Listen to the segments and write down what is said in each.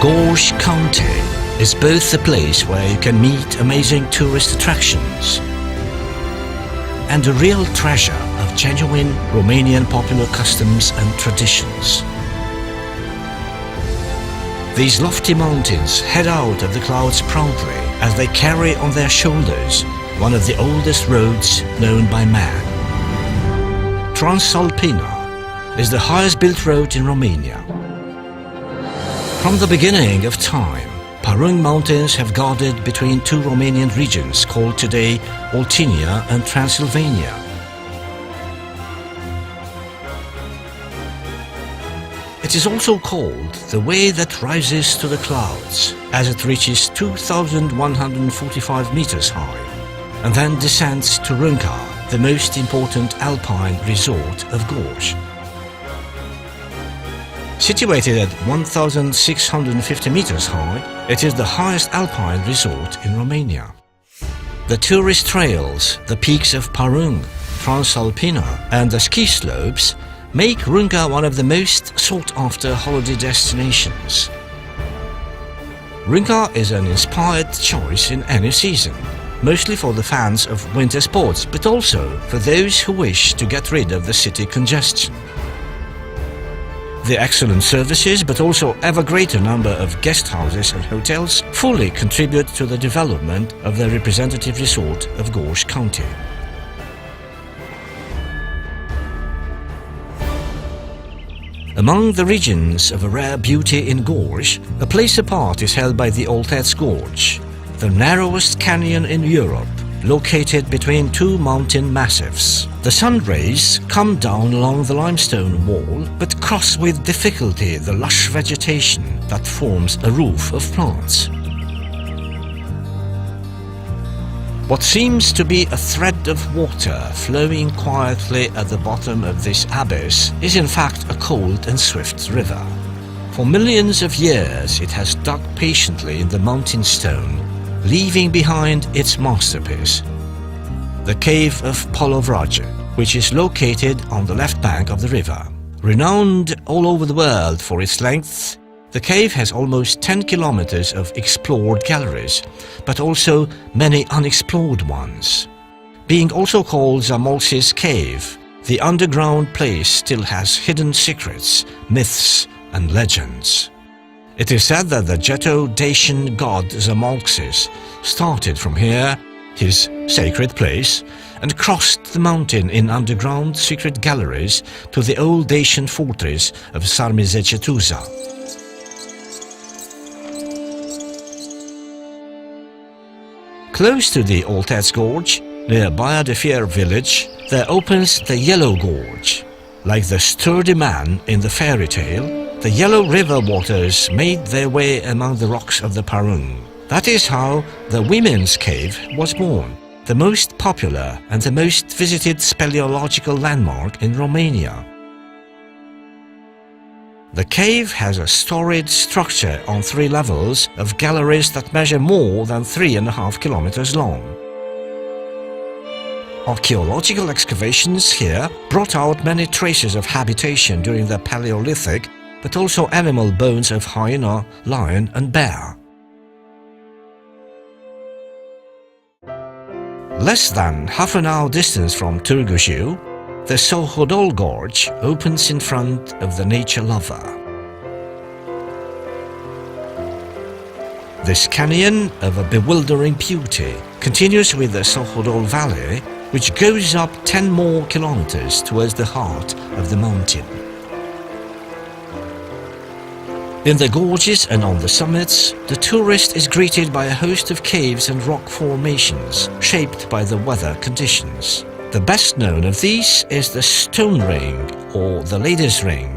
Gorj County is both a place where you can meet amazing tourist attractions and a real treasure of genuine Romanian popular customs and traditions. These lofty mountains head out of the clouds proudly as they carry on their shoulders one of the oldest roads known by man. Transalpina is the highest built road in Romania. From the beginning of time, Parung Mountains have guarded between two Romanian regions called today Oltenia and Transylvania. It is also called the way that rises to the clouds, as it reaches 2,145 meters high and then descends to Runca, the most important alpine resort of Gorj. Situated at 1,650 meters high, it is the highest alpine resort in Romania. The tourist trails, the peaks of Parung, Transalpina and the ski slopes make Runca one of the most sought-after holiday destinations. Runca is an inspired choice in any season, mostly for the fans of winter sports, but also for those who wish to get rid of the city congestion. The excellent services, but also ever greater number of guest houses and hotels fully contribute to the development of the representative resort of Gorj County. Among the regions of a rare beauty in Gorj, a place apart is held by the Oltăț Gorj, the narrowest canyon in Europe, located between two mountain massifs. The sun rays come down along the limestone wall, but cross with difficulty the lush vegetation that forms a roof of plants. What seems to be a thread of water flowing quietly at the bottom of this abyss is in fact a cold and swift river. For millions of years it has dug patiently in the mountain stone, leaving behind its masterpiece, the cave of Polovraj, which is located on the left bank of the river. Renowned all over the world for its length, the cave has almost 10 kilometers of explored galleries, but also many unexplored ones. Being also called Zamolxi's Cave, the underground place still has hidden secrets, myths and legends. It is said that the Ghetto-Dacian god Zamolxis started from here, his sacred place, and crossed the mountain in underground secret galleries to the old Dacian fortress of Sarmizecetuza. Close to the Oltăț Gorj, near Baia de Fier village, there opens the Yellow Gorge. Like the sturdy man in the fairy tale, the yellow river waters made their way among the rocks of the Parung. That is how the Women's Cave was born, the most popular and the most visited speleological landmark in Romania. The cave has a storied structure on 3 levels of galleries that measure more than 3.5 kilometers long. Archaeological excavations here brought out many traces of habitation during the Paleolithic, but also animal bones of hyena, lion and bear. Less than half an hour distance from Târgu Jiu, the Sohodol Gorge opens in front of the nature lover. This canyon of a bewildering beauty continues with the Sohodol Valley, which goes up 10 more kilometers towards the heart of the mountain. In the gorges and on the summits, the tourist is greeted by a host of caves and rock formations shaped by the weather conditions. The best known of these is the Stone Ring, or the Lady's Ring.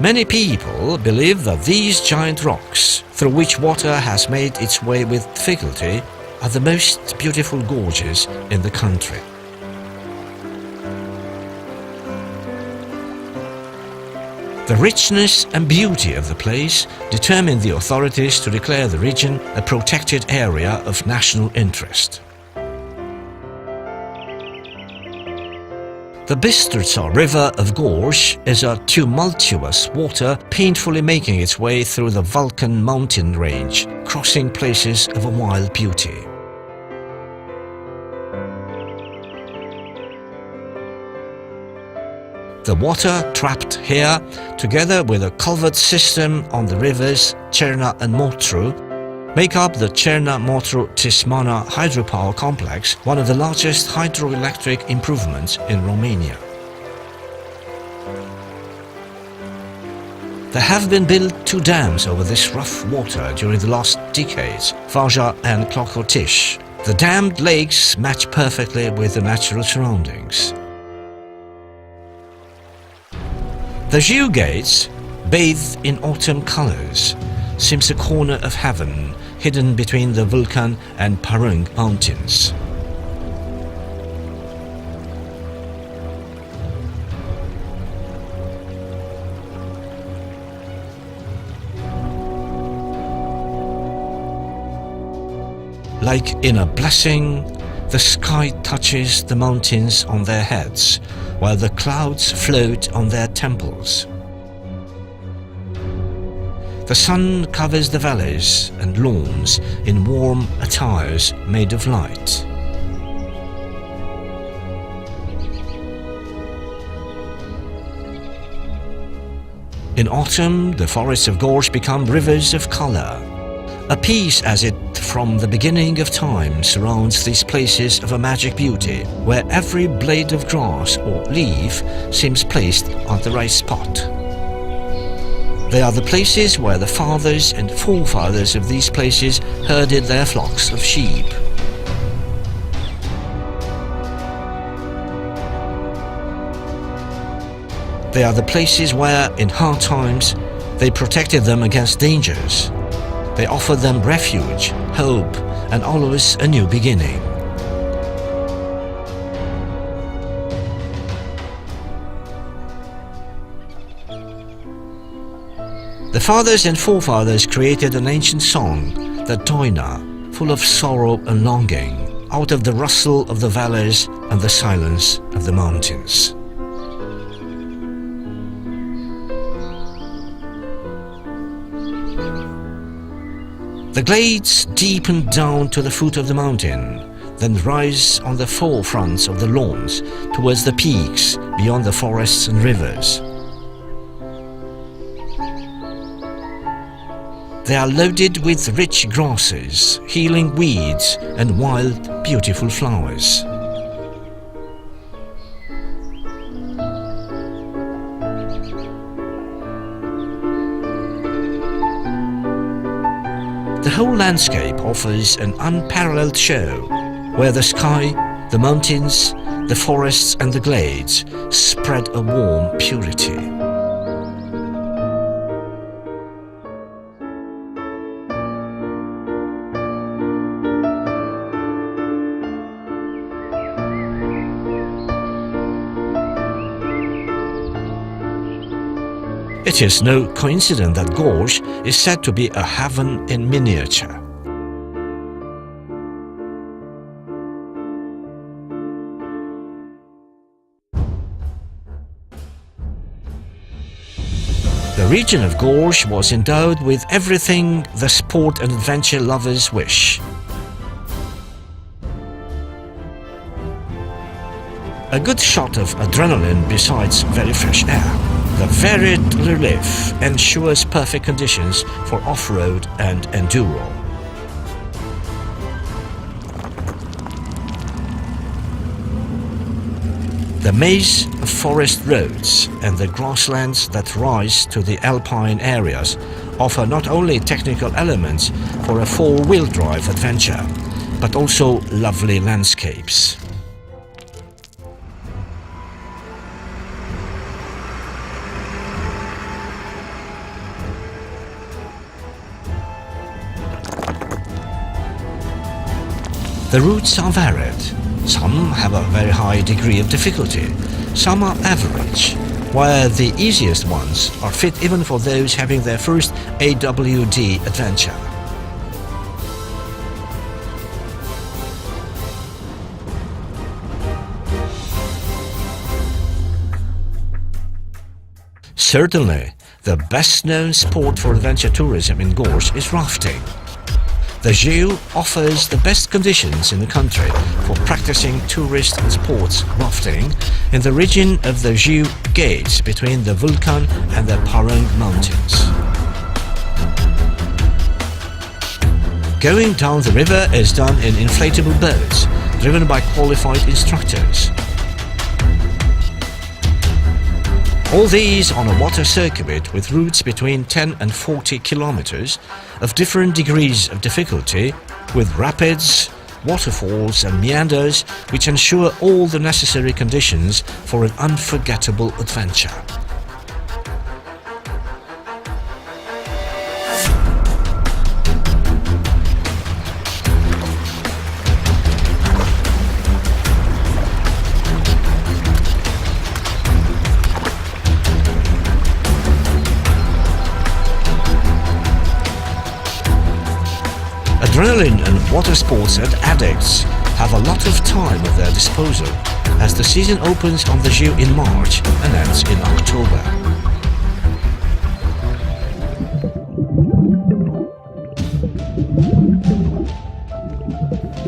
Many people believe that these giant rocks, through which water has made its way with difficulty, are the most beautiful gorges in the country. The richness and beauty of the place determined the authorities to declare the region a protected area of national interest. The Bystryca River of Gorj is a tumultuous water painfully making its way through the Vulcan mountain range, crossing places of a wild beauty. The water trapped here, together with a culvert system on the rivers Cerna and Motru, make up the Cerna-Motru-Tismana hydropower complex, one of the largest hydroelectric improvements in Romania. There have been built 2 dams over this rough water during the last decades, Vaja and Clocotiș. The dammed lakes match perfectly with the natural surroundings. The Jiu Gates, bathed in autumn colors, seems a corner of heaven hidden between the Vulcan and Parung mountains. Like in a blessing, the sky touches the mountains on their heads, while the clouds float on their temples. The sun covers the valleys and lawns in warm attires made of light. In autumn, the forests of Gorj become rivers of color. A peace as it from the beginning of time surrounds these places of a magic beauty, where every blade of grass or leaf seems placed on the right spot. They are the places where the fathers and forefathers of these places herded their flocks of sheep. They are the places where, in hard times, they protected them against dangers. They offered them refuge, hope, and always a new beginning. The fathers and forefathers created an ancient song, the Doina, full of sorrow and longing, out of the rustle of the valleys and the silence of the mountains. The glades deepen down to the foot of the mountain, then rise on the forefronts of the lawns towards the peaks beyond the forests and rivers. They are loaded with rich grasses, healing weeds, and wild, beautiful flowers. The whole landscape offers an unparalleled show, where the sky, the mountains, the forests and the glades spread a warm purity. It is no coincidence that Gorj is said to be a heaven in miniature. The region of Gorj was endowed with everything the sport and adventure lovers wish. A good shot of adrenaline besides very fresh air. The varied relief ensures perfect conditions for off-road and enduro. The maze of forest roads and the grasslands that rise to the alpine areas offer not only technical elements for a four-wheel drive adventure, but also lovely landscapes. The routes are varied. Some have a very high degree of difficulty, some are average, while the easiest ones are fit even for those having their first AWD adventure. Certainly, the best-known sport for adventure tourism in Gorj is rafting. The zoo offers the best conditions in the country for practicing tourist and sports rafting in the region of the zoo gates between the Vulcan and the Parang mountains. Going down the river is done in inflatable boats, driven by qualified instructors. All these on a water circuit with routes between 10 and 40 kilometers of different degrees of difficulty, with rapids, waterfalls and meanders which ensure all the necessary conditions for an unforgettable adventure. Adrenaline and water sports addicts have a lot of time at their disposal, as the season opens on the zoo in March and ends in October.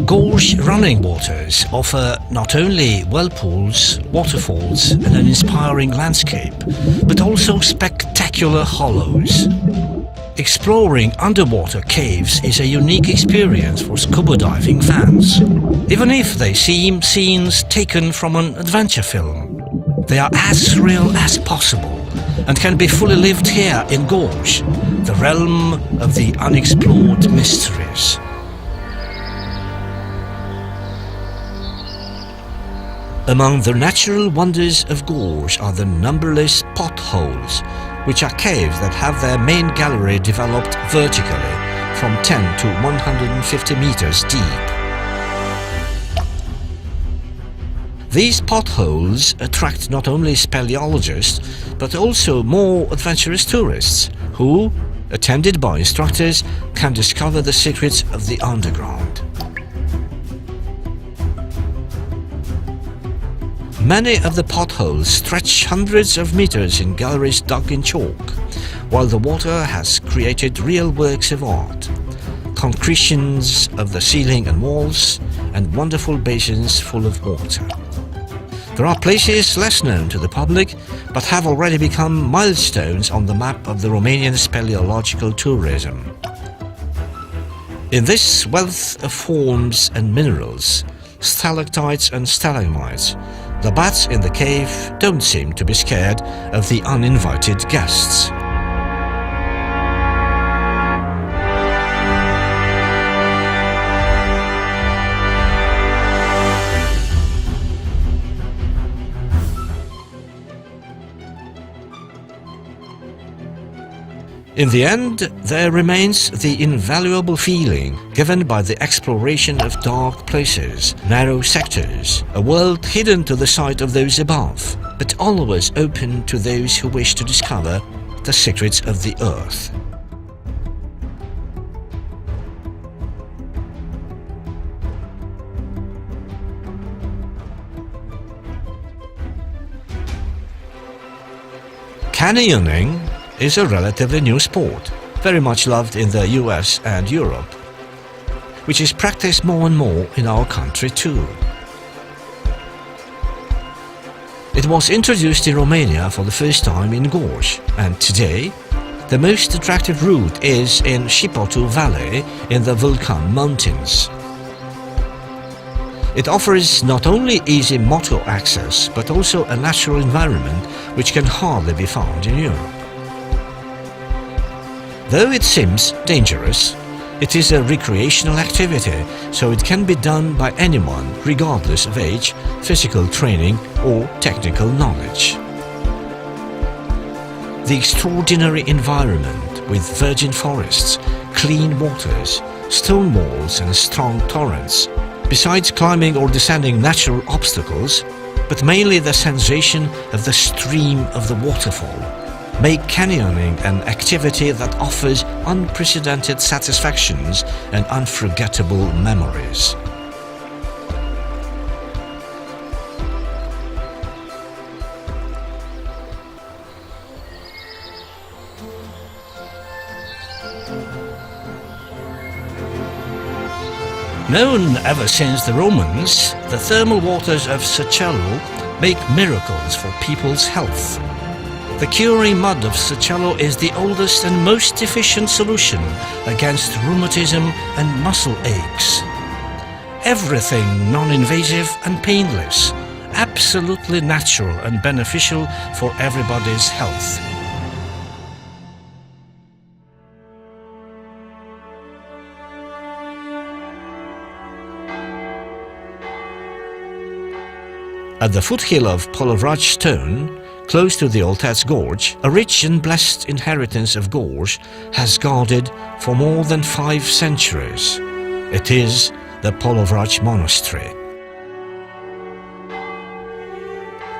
Gorj running waters offer not only whirlpools, waterfalls and an inspiring landscape, but also spectacular hollows. Exploring underwater caves is a unique experience for scuba diving fans. Even if they seem scenes taken from an adventure film, they are as real as possible and can be fully lived here in Gorj, the realm of the unexplored mysteries. Among the natural wonders of Gorj are the numberless potholes, which are caves that have their main gallery developed vertically from 10 to 150 meters deep. These potholes attract not only speleologists but also more adventurous tourists who, attended by instructors, can discover the secrets of the underground. Many of the potholes stretch hundreds of meters in galleries dug in chalk, while the water has created real works of art, concretions of the ceiling and walls, and wonderful basins full of water. There are places less known to the public, but have already become milestones on the map of the Romanian speleological tourism. In this wealth of forms and minerals, stalactites and stalagmites, the bats in the cave don't seem to be scared of the uninvited guests. In the end, there remains the invaluable feeling given by the exploration of dark places, narrow sectors, a world hidden to the sight of those above, but always open to those who wish to discover the secrets of the earth. Canyoning is a relatively new sport, very much loved in the US and Europe, which is practiced more and more in our country too. It was introduced in Romania for the first time in Gorj, and today the most attractive route is in Shipotu Valley in the Vulcan mountains. It offers not only easy motor access, but also a natural environment which can hardly be found in Europe. Though it seems dangerous, it is a recreational activity, so it can be done by anyone regardless of age, physical training or technical knowledge. The extraordinary environment with virgin forests, clean waters, stone walls and strong torrents, besides climbing or descending natural obstacles, but mainly the sensation of the stream of the waterfall, make canyoning an activity that offers unprecedented satisfactions and unforgettable memories. Known ever since the Romans, the thermal waters of Saccello make miracles for people's health. The curing mud of Saccello is the oldest and most efficient solution against rheumatism and muscle aches. Everything non-invasive and painless, absolutely natural and beneficial for everybody's health. At the foothill of Polovrach stone, close to the Oltets Gorge, a rich and blessed inheritance of Gorj has guarded for more than 5 centuries. It is the Polovrach Monastery.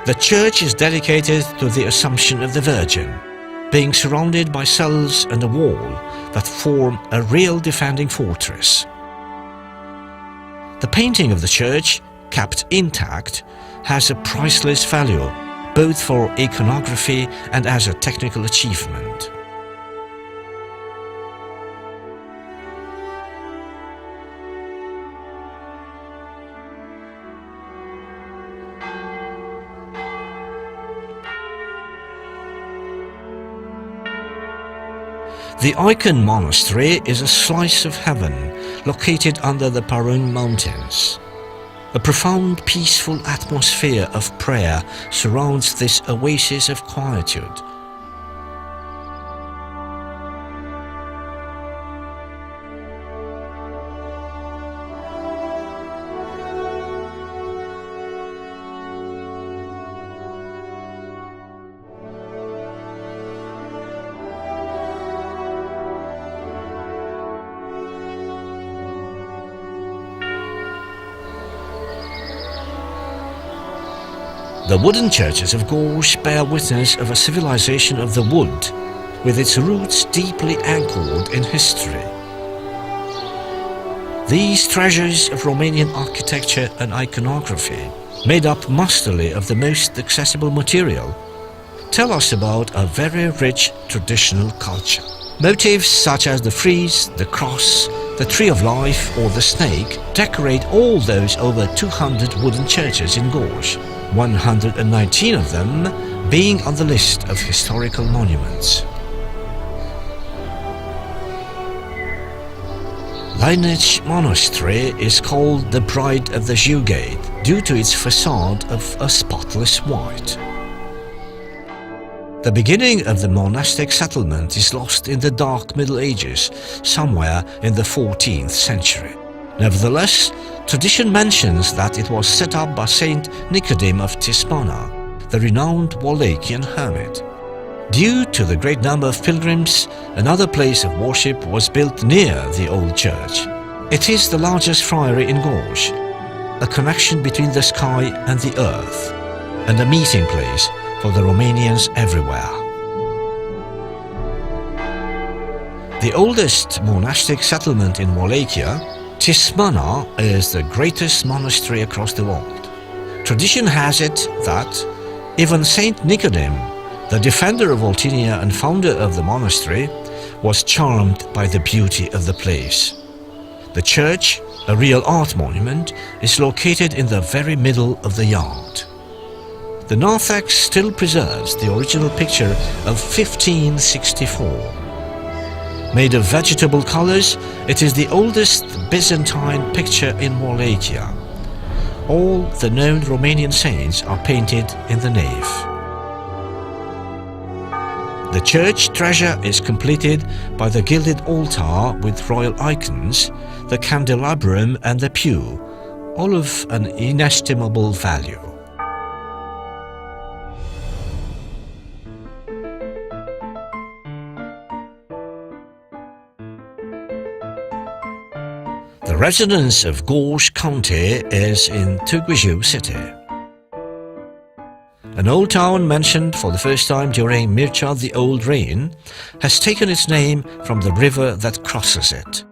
The church is dedicated to the Assumption of the Virgin, being surrounded by cells and a wall that form a real defending fortress. The painting of the church, kept intact, has a priceless value, both for iconography and as a technical achievement. The Icon Monastery is a slice of heaven located under the Parun Mountains. A profound, peaceful atmosphere of prayer surrounds this oasis of quietude. The wooden churches of Gorj bear witness of a civilization of the wood, with its roots deeply anchored in history. These treasures of Romanian architecture and iconography, made up masterly of the most accessible material, tell us about a very rich traditional culture. Motifs such as the frieze, the cross, the tree of life or the snake decorate all those over 200 wooden churches in Gorj, 119 of them being on the list of historical monuments. Lineage Monastery is called the Bride of the Jugate due to its facade of a spotless white. The beginning of the monastic settlement is lost in the dark Middle Ages, somewhere in the 14th century. Nevertheless, tradition mentions that it was set up by Saint Nicodim of Tismana, the renowned Wallachian hermit. Due to the great number of pilgrims, another place of worship was built near the old church. It is the largest friary in Gorj, a connection between the sky and the earth, and a meeting place for the Romanians everywhere. The oldest monastic settlement in Wallachia, Tismana, is the greatest monastery across the world. Tradition has it that even Saint Nicodim, the defender of Oltenia and founder of the monastery, was charmed by the beauty of the place. The church, a real art monument, is located in the very middle of the yard. The narthex still preserves the original picture of 1564. Made of vegetable colors, it is the oldest Byzantine picture in Wallachia. All the known Romanian saints are painted in the nave. The church treasure is completed by the gilded altar with royal icons, the candelabrum and the pew, all of an inestimable value. The residence of Gorj County is in Târgu city. An old town mentioned for the first time during Mircea the Old Reign has taken its name from the river that crosses it.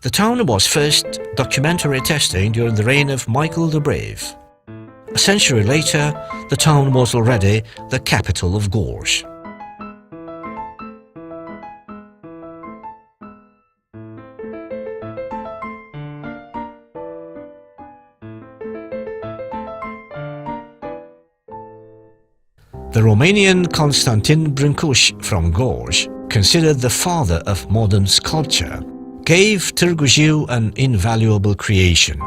The town was first documentary testing during the reign of Michael the Brave. A century later, the town was already the capital of Gorj. The Romanian Constantin Brâncuși from Gorj, considered the father of modern sculpture, gave Târgu Jiu an invaluable creation.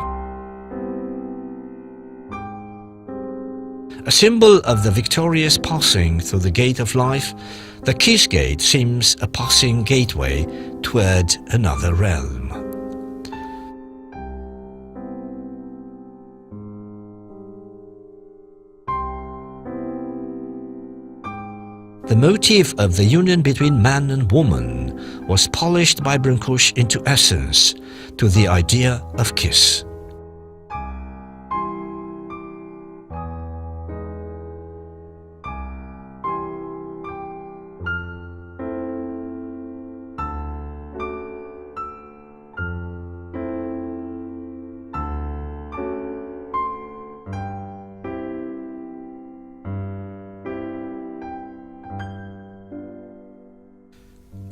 A symbol of the victorious passing through the gate of life, the Kiss Gate seems a passing gateway toward another realm. The motif of the union between man and woman was polished by Brâncuși into essence, to the idea of kiss.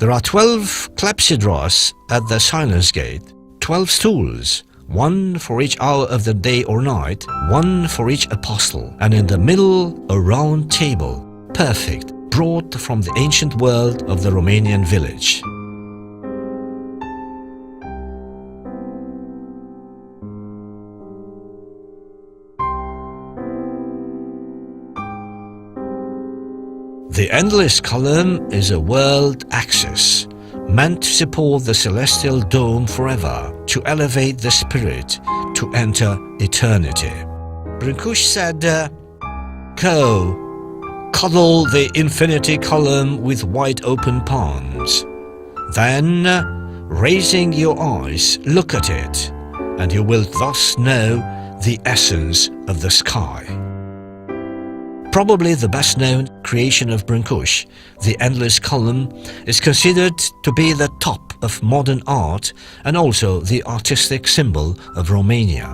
There are 12 clepsydras at the Silence Gate, 12 stools, one for each hour of the day or night, one for each apostle, and in the middle a round table, perfect, brought from the ancient world of the Romanian village. The endless column is a world axis, meant to support the celestial dome forever, to elevate the spirit, to enter eternity. Brâncuși said, "Go, cuddle the infinity column with wide open palms. Then, raising your eyes, look at it, and you will thus know the essence of the sky." Probably the best-known creation of Brâncuși, the endless column, is considered to be the top of modern art and also the artistic symbol of Romania.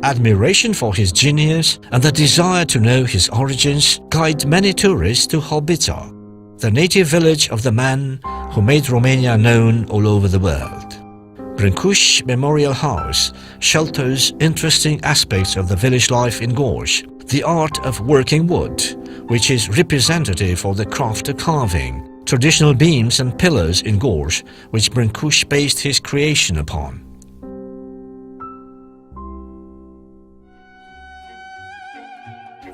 Admiration for his genius and the desire to know his origins guide many tourists to Holbița, the native village of the man who made Romania known all over the world. Brâncuși Memorial House shelters interesting aspects of the village life in Gorj, the art of working wood, which is representative for the craft of carving, traditional beams and pillars in Gorj, which Brâncuși based his creation upon.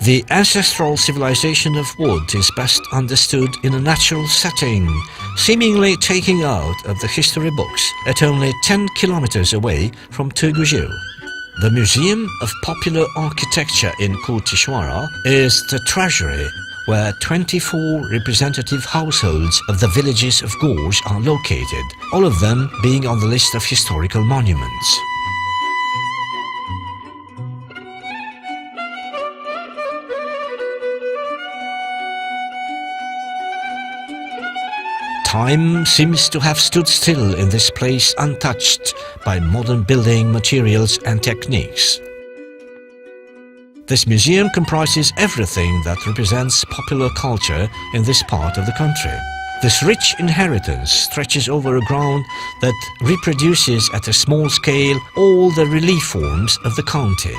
The ancestral civilization of wood is best understood in a natural setting, seemingly taking out of the history books at only 10 kilometers away from Târgu Jiu. The Museum of Popular Architecture in Curtișoara is the treasury where 24 representative households of the villages of Gorj are located, all of them being on the list of historical monuments. Time seems to have stood still in this place, untouched by modern building materials and techniques. This museum comprises everything that represents popular culture in this part of the country. This rich inheritance stretches over a ground that reproduces at a small scale all the relief forms of the county.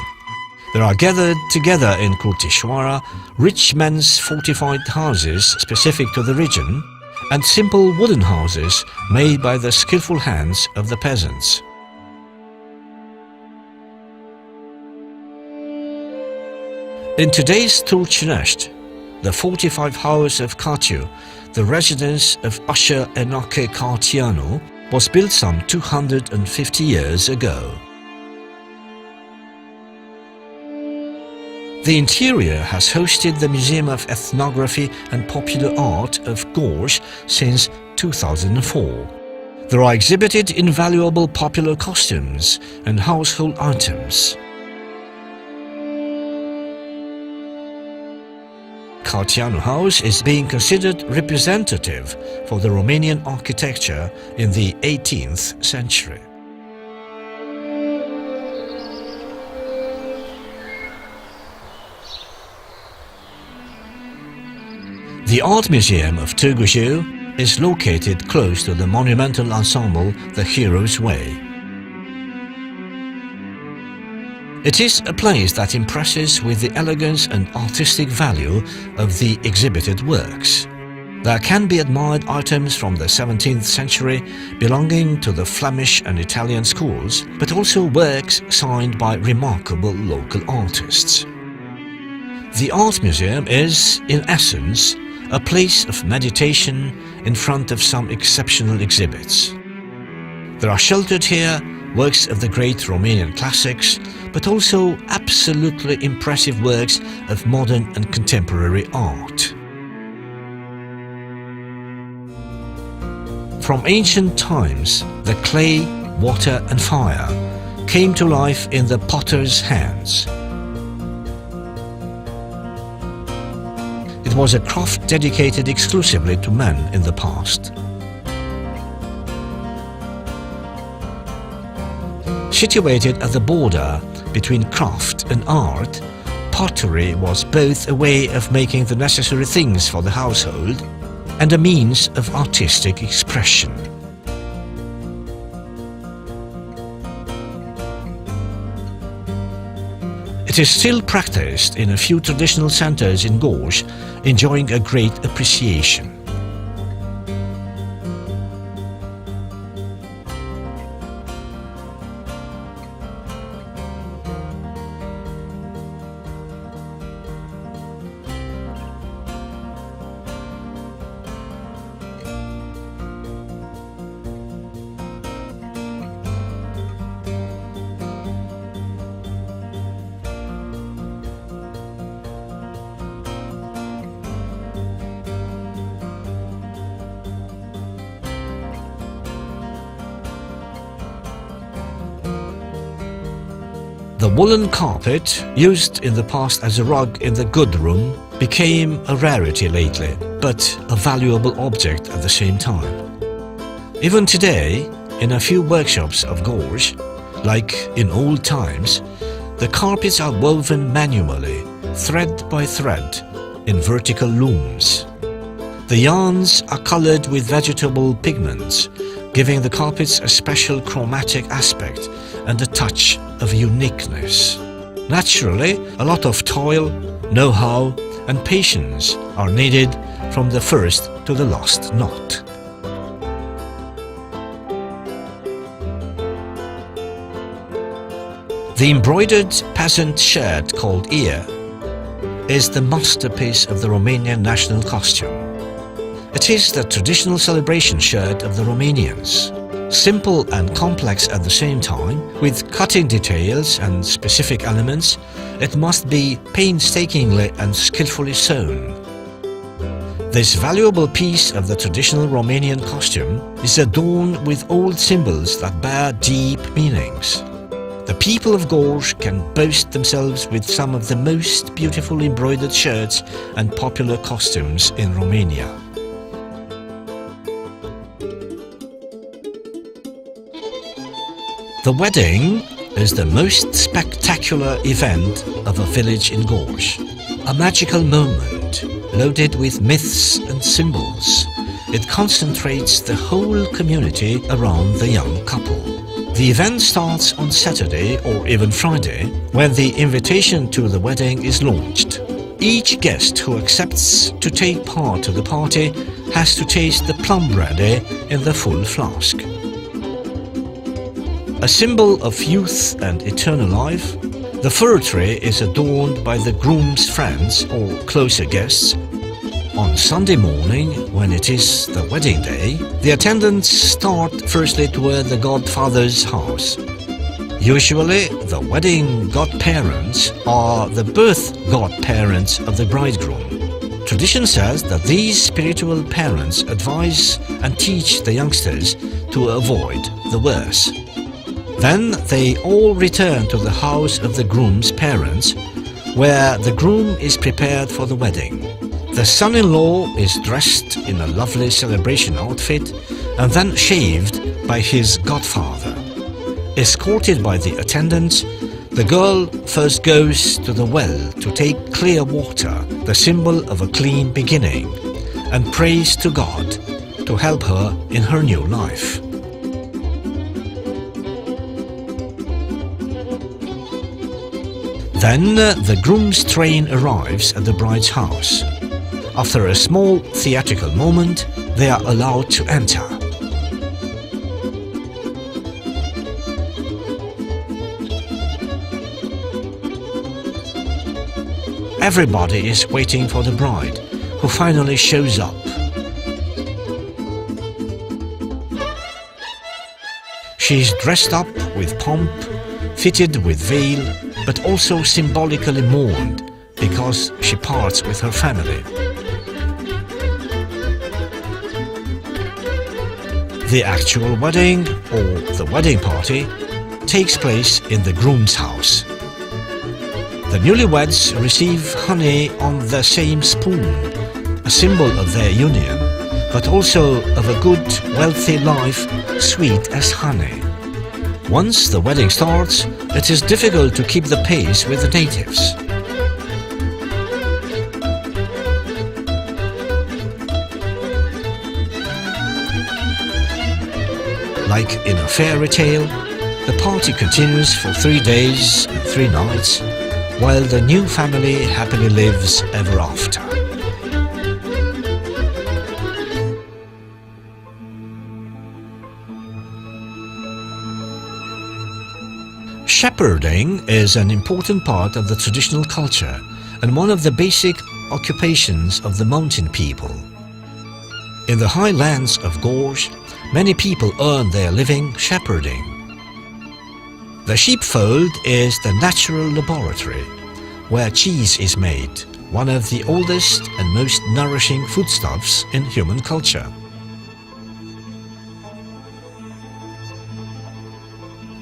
There are gathered together in Curtișoara rich men's fortified houses specific to the region, and simple wooden houses made by the skillful hands of the peasants. In today's Tulcinești, the 45 house of Catiu, the residence of Usher Enoche Cartianu, was built some 250 years ago. The interior has hosted the Museum of Ethnography and Popular Art of Gorj since 2004. There are exhibited invaluable popular costumes and household items. Cartianu House is being considered representative for the Romanian architecture in the 18th century. The Art Museum of Târgu Jiu is located close to the monumental ensemble The Hero's Way. It is a place that impresses with the elegance and artistic value of the exhibited works. There can be admired items from the 17th century belonging to the Flemish and Italian schools, but also works signed by remarkable local artists. The Art Museum is, in essence, a place of meditation in front of some exceptional exhibits. There are sheltered here works of the great Romanian classics, but also absolutely impressive works of modern and contemporary art. From ancient times, the clay, water and fire came to life in the potter's hands. It was a craft dedicated exclusively to men in the past. Situated at the border between craft and art, pottery was both a way of making the necessary things for the household and a means of artistic expression. It is still practiced in a few traditional centers in Gorj, enjoying a great appreciation. The woolen carpet, used in the past as a rug in the good room, became a rarity lately, but a valuable object at the same time. Even today, in a few workshops of Gorj, like in old times, the carpets are woven manually, thread by thread, in vertical looms. The yarns are colored with vegetable pigments, giving the carpets a special chromatic aspect and a touch of uniqueness. Naturally, a lot of toil, know-how and patience are needed from the first to the last knot. The embroidered peasant shirt called ear is the masterpiece of the Romanian national costume. It is the traditional celebration shirt of the Romanians. Simple and complex at the same time, with cutting details and specific elements, it must be painstakingly and skillfully sewn. This valuable piece of the traditional Romanian costume is adorned with old symbols that bear deep meanings. The people of Gorj can boast themselves with some of the most beautiful embroidered shirts and popular costumes in Romania. The wedding is the most spectacular event of a village in Gorj. A magical moment loaded with myths and symbols. It concentrates the whole community around the young couple. The event starts on Saturday or even Friday, when the invitation to the wedding is launched. Each guest who accepts to take part to the party has to taste the plum brandy in the full flask. A symbol of youth and eternal life, the fir tree is adorned by the groom's friends or closer guests. On Sunday morning, when it is the wedding day, the attendants start firstly toward the godfather's house. Usually, the wedding godparents are the birth godparents of the bridegroom. Tradition says that these spiritual parents advise and teach the youngsters to avoid the worst. Then they all return to the house of the groom's parents, where the groom is prepared for the wedding. The son-in-law is dressed in a lovely celebration outfit and then shaved by his godfather. Escorted by the attendants, the girl first goes to the well to take clear water, the symbol of a clean beginning, and prays to God to help her in her new life. Then the groom's train arrives at the bride's house. After a small theatrical moment, they are allowed to enter. Everybody is waiting for the bride, who finally shows up. She is dressed up with pomp, fitted with veil, but also symbolically mourned because she parts with her family. The actual wedding, or the wedding party, takes place in the groom's house. The newlyweds receive honey on the same spoon, a symbol of their union, but also of a good, wealthy life, sweet as honey. Once the wedding starts, it is difficult to keep the pace with the natives. Like in a fairy tale, the party continues for 3 days and 3 nights, while the new family happily lives ever after. Shepherding is an important part of the traditional culture and one of the basic occupations of the mountain people. In the highlands of Gorj, many people earn their living shepherding. The sheepfold is the natural laboratory where cheese is made, one of the oldest and most nourishing foodstuffs in human culture.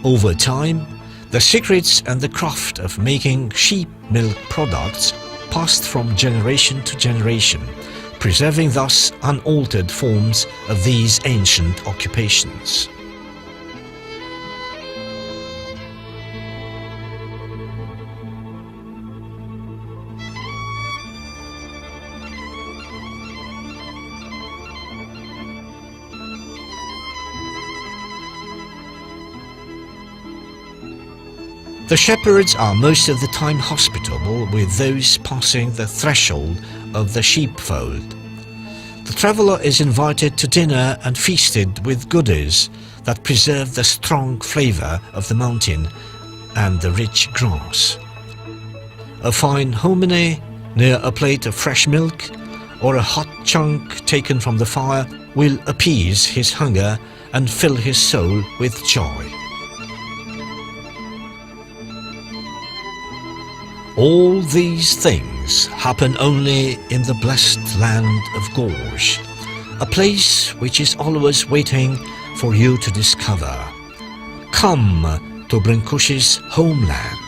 Over time, the secrets and the craft of making sheep milk products passed from generation to generation, preserving thus unaltered forms of these ancient occupations. The shepherds are most of the time hospitable with those passing the threshold of the sheepfold. The traveller is invited to dinner and feasted with goodies that preserve the strong flavour of the mountain and the rich grass. A fine hominy near a plate of fresh milk or a hot chunk taken from the fire will appease his hunger and fill his soul with joy. All these things happen only in the blessed land of Gorj, a place which is always waiting for you to discover. Come to Brâncuși's homeland.